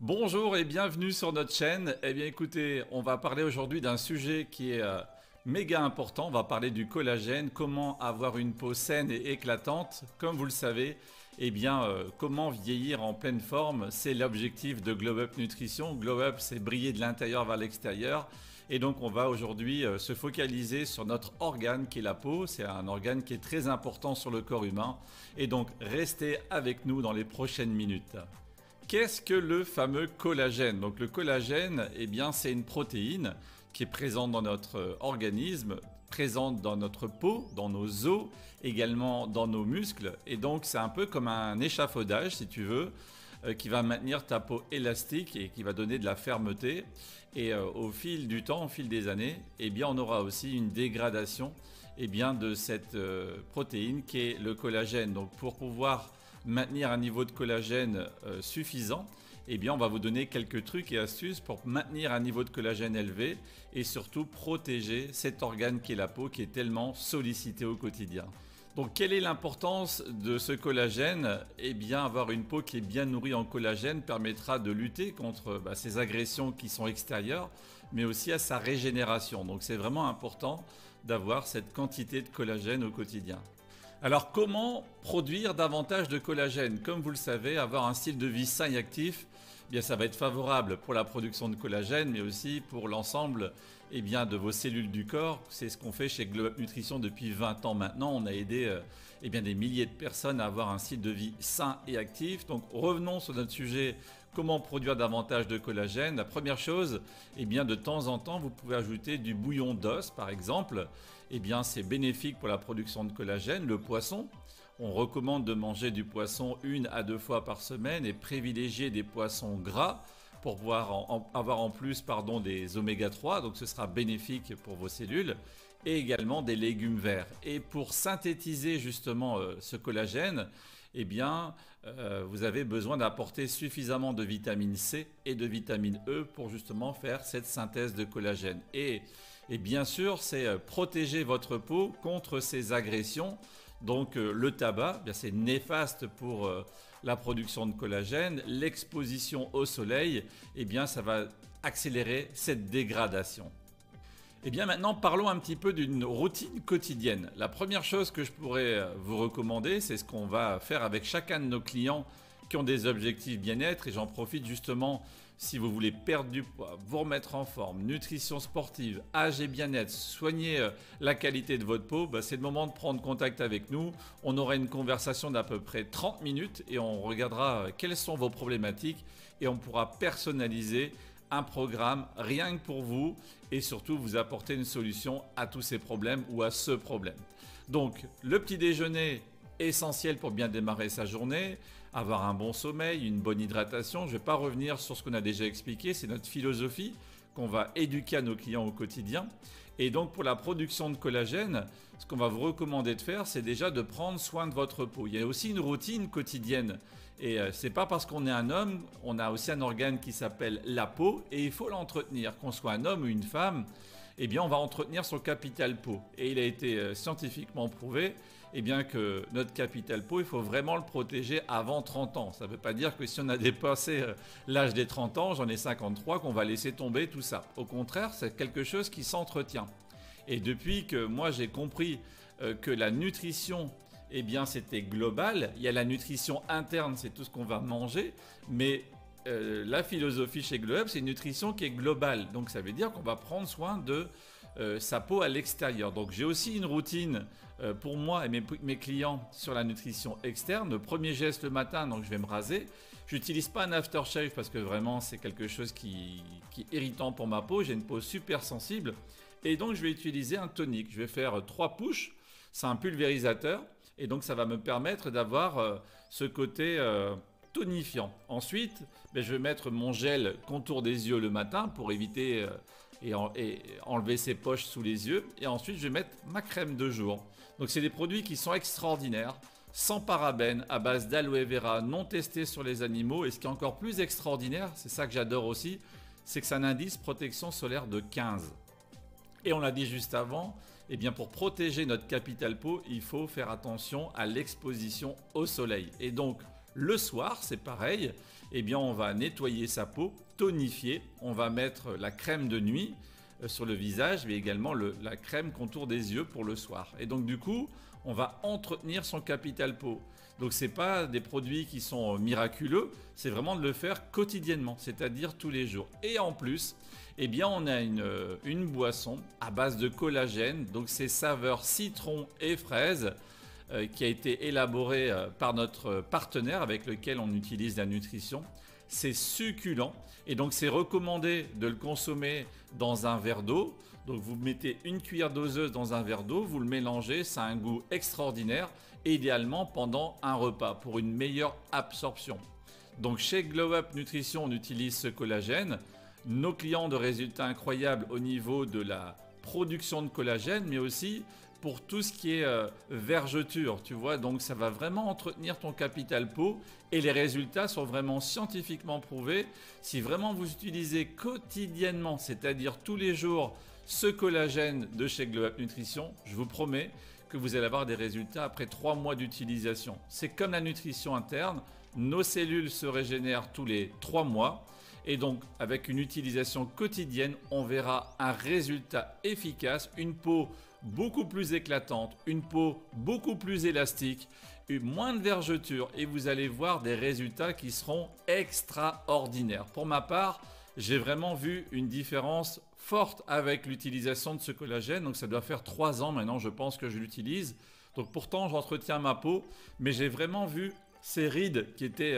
Bonjour et bienvenue sur notre chaîne. Eh bien écoutez, on va parler aujourd'hui d'un sujet qui est méga important. On va parler du collagène, comment avoir une peau saine et éclatante. Comme vous le savez, comment vieillir en pleine forme, c'est l'objectif de Glow Up Nutrition. Glow Up, c'est briller de l'intérieur vers l'extérieur. Et donc on va aujourd'hui se focaliser sur notre organe qui est la peau. C'est un organe qui est très important sur le corps humain. Et donc restez avec nous dans les prochaines minutes. Qu'est-ce que le fameux collagène? Donc le collagène, c'est une protéine qui est présente dans notre organisme, présente dans notre peau, dans nos os, également dans nos muscles. Et donc c'est un peu comme un échafaudage, si tu veux, qui va maintenir ta peau élastique et qui va donner de la fermeté. Et au fil du temps, au fil des années, on aura aussi une dégradation de cette protéine qui est le collagène. Donc pour pouvoir maintenir un niveau de collagène suffisant, on va vous donner quelques trucs et astuces pour maintenir un niveau de collagène élevé et surtout protéger cet organe qui est la peau qui est tellement sollicité au quotidien. Donc quelle est l'importance de ce collagène? Avoir une peau qui est bien nourrie en collagène permettra de lutter contre ces agressions qui sont extérieures, mais aussi à sa régénération. Donc c'est vraiment important d'avoir cette quantité de collagène au quotidien. Alors comment produire davantage de collagène? Comme vous le savez, avoir un style de vie sain et actif, ça va être favorable pour la production de collagène, mais aussi pour l'ensemble de vos cellules du corps. C'est ce qu'on fait chez Glow Up Nutrition depuis 20 ans maintenant. On a aidé des milliers de personnes à avoir un style de vie sain et actif. Donc revenons sur notre sujet, comment produire davantage de collagène. La première chose, de temps en temps, vous pouvez ajouter du bouillon d'os par exemple. C'est bénéfique pour la production de collagène. Le poisson, on recommande de manger du poisson 1 à 2 fois par semaine et privilégier des poissons gras pour pouvoir avoir en plus des oméga 3, donc ce sera bénéfique pour vos cellules, et également des légumes verts. Et pour synthétiser justement ce collagène, vous avez besoin d'apporter suffisamment de vitamine C et de vitamine E pour justement faire cette synthèse de collagène. Et bien sûr, c'est protéger votre peau contre ces agressions. Donc le tabac, c'est néfaste pour la production de collagène. L'exposition au soleil, ça va accélérer cette dégradation. Maintenant, parlons un petit peu d'une routine quotidienne. La première chose que je pourrais vous recommander, c'est ce qu'on va faire avec chacun de nos clients qui ont des objectifs bien-être. Et j'en profite justement, si vous voulez perdre du poids, vous remettre en forme, nutrition sportive, âge et bien-être, soigner la qualité de votre peau, c'est le moment de prendre contact avec nous. On aura une conversation d'à peu près 30 minutes et on regardera quelles sont vos problématiques et on pourra personnaliser un programme rien que pour vous et surtout vous apporter une solution à tous ces problèmes ou à ce problème. Donc le petit déjeuner, essentiel pour bien démarrer sa journée, avoir un bon sommeil, une bonne hydratation. Je ne vais pas revenir sur ce qu'on a déjà expliqué, c'est notre philosophie qu'on va éduquer à nos clients au quotidien. Et donc pour la production de collagène, ce qu'on va vous recommander de faire, c'est déjà de prendre soin de votre peau. Il y a aussi une routine quotidienne. Et c'est pas parce qu'on est un homme, on a aussi un organe qui s'appelle la peau et il faut l'entretenir. Qu'on soit un homme ou une femme, on va entretenir son capital peau. Et il a été scientifiquement prouvé que notre capital peau, il faut vraiment le protéger avant 30 ans. Ça ne veut pas dire que si on a dépassé l'âge des 30 ans, j'en ai 53, qu'on va laisser tomber tout ça. Au contraire, c'est quelque chose qui s'entretient. Et depuis que moi j'ai compris que la nutrition, c'était global, il y a la nutrition interne, c'est tout ce qu'on va manger, mais la philosophie chez Glow Up, c'est une nutrition qui est globale. Donc ça veut dire qu'on va prendre soin de sa peau à l'extérieur. Donc j'ai aussi une routine pour moi et mes clients sur la nutrition externe. Le premier geste le matin, donc je vais me raser. Je n'utilise pas un aftershave parce que vraiment c'est quelque chose qui est irritant pour ma peau. J'ai une peau super sensible et donc je vais utiliser un tonique. Je vais faire 3 pushes. C'est un pulvérisateur et donc ça va me permettre d'avoir ce côté tonifiant. Ensuite, je vais mettre mon gel contour des yeux le matin pour éviter et enlever ses poches sous les yeux. Et ensuite, je vais mettre ma crème de jour. Donc, c'est des produits qui sont extraordinaires, sans parabènes, à base d'aloe vera, non testés sur les animaux. Et ce qui est encore plus extraordinaire, c'est ça que j'adore aussi, c'est que c'est un indice protection solaire de 15. Et on l'a dit juste avant, pour protéger notre capital peau, il faut faire attention à l'exposition au soleil. Et donc, Le soir, c'est pareil, eh bien on va nettoyer sa peau, tonifier, on va mettre la crème de nuit sur le visage, mais également la crème contour des yeux pour le soir. Et donc du coup, on va entretenir son capital peau. Donc ce n'est pas des produits qui sont miraculeux, c'est vraiment de le faire quotidiennement, c'est-à-dire tous les jours. Et en plus, eh bien on a une boisson à base de collagène, donc c'est saveur citron et fraise, qui a été élaborée par notre partenaire avec lequel on utilise la nutrition. C'est succulent et donc c'est recommandé de le consommer dans un verre d'eau. Donc vous mettez une cuillère doseuse dans un verre d'eau, vous le mélangez, ça a un goût extraordinaire, et idéalement pendant un repas pour une meilleure absorption. Donc chez Glow Up Nutrition, on utilise ce collagène. Nos clients ont de résultats incroyables au niveau de la production de collagène, mais aussi pour tout ce qui est vergeture, tu vois. Donc ça va vraiment entretenir ton capital peau et les résultats sont vraiment scientifiquement prouvés. Si vraiment vous utilisez quotidiennement, c'est-à-dire tous les jours, ce collagène de chez Glow Up Nutrition, je vous promets que vous allez avoir des résultats après 3 mois d'utilisation. C'est comme la nutrition interne, nos cellules se régénèrent tous les 3 mois. Et donc, avec une utilisation quotidienne, on verra un résultat efficace, une peau beaucoup plus éclatante, une peau beaucoup plus élastique, moins de vergeture et vous allez voir des résultats qui seront extraordinaires. Pour ma part, j'ai vraiment vu une différence forte avec l'utilisation de ce collagène. Donc ça doit faire 3 ans maintenant, je pense que je l'utilise. Donc pourtant, j'entretiens ma peau, mais j'ai vraiment vu ces rides qui étaient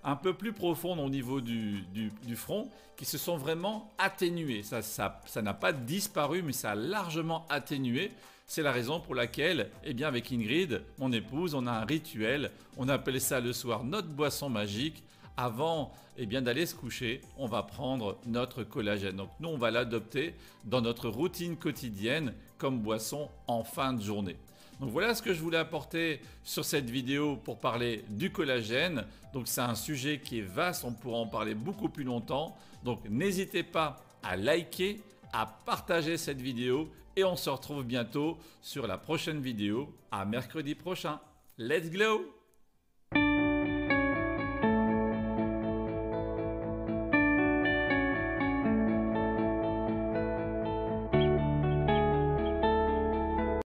un peu plus profondes au niveau du front, qui se sont vraiment atténuées. Ça n'a pas disparu, mais ça a largement atténué. C'est la raison pour laquelle, eh bien avec Ingrid, mon épouse, on a un rituel. On appelle ça le soir notre boisson magique. Avant d'aller se coucher, on va prendre notre collagène. Donc nous, on va l'adopter dans notre routine quotidienne comme boisson en fin de journée. Donc voilà ce que je voulais apporter sur cette vidéo pour parler du collagène. Donc c'est un sujet qui est vaste, on pourra en parler beaucoup plus longtemps. Donc n'hésitez pas à liker, à partager cette vidéo et on se retrouve bientôt sur la prochaine vidéo. À mercredi prochain. Let's glow!